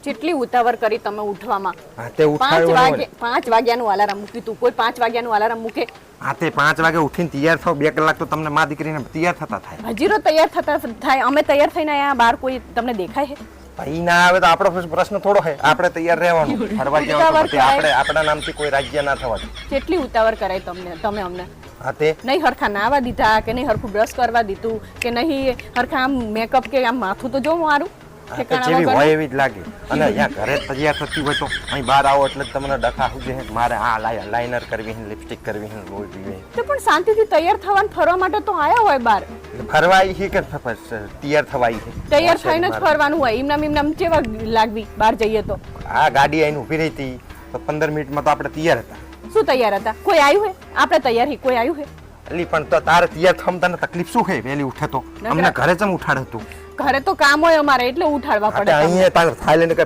કેટલી ઉતાવળ કરી તમે ઉઠવામાં? હા તે ઉઠાડ્યો 5 વાગ્યાનું અલાર્મ મૂક્યું તું. કોઈ 5 વાગ્યાનું અલાર્મ મૂકે? હા તે 5 વાગે ઉઠીને તૈયાર થાવ 2 કલાક તો તમને માં દીકરીને તૈયાર થતા થાય. હજીરો તૈયાર થતા થાય. અમે તૈયાર થઈને અહીંયા બહાર કોઈ તમને દેખાય છે? ભાઈ ના આવે તો આપણો પ્રશ્ન થોડો છે. આપણે તૈયાર રહેવાનું. ફરવા જવાનું તો આપણે આપણા નામથી કોઈ રાજ્ય ના થવા દે. કેટલી ઉતાવળ કરાય તમે અમને? હા તે નહીં હરખા નાવા દીધા કે નહીં હરખું બ્રશ કરવા દીધું કે નહીં હરખા આમ મેકઅપ કે આમ માથું તો જો મારું જેવી હોય એવી જ લાગે. અને અહીંયા ઘરે તૈયાર થતી હોય તો અહીં બહાર આવો એટલે તમને ડખા સુજે મારે આ લાઇનર કરવી છે, લિપસ્ટિક કરવી છે, લોહી પીવી તો પણ શાંતિથી તૈયાર થવાનું ફરવા માટે તો આયા હોય બહાર. ફરવા આવી છે કે તૈયાર થવા આવી છે? તૈયાર થઈને જ ફરવાનું હોય. એમનામ કેવા લાગવી બહાર જઈએ તો? આ ગાડી આઈને ઊભી રહી હતી તો 15 મિનિટમાં તો આપણે તૈયાર હતા. શું તૈયાર હતા? કોઈ આવ્યું હે? આપણે તૈયાર હી કોઈ આવ્યું હે? એલી પણ તો તારે તૈયાર થવામાં તને તકલીફ શું છે? વહેલી ઉઠે તો અમને ઘરે જ ઉઠાડ હતું. ઘરે તો કામ હોય અમારે એટલે ઉઠાડવા પડે. અહીંયા તારે થાઈલેન્ડ કે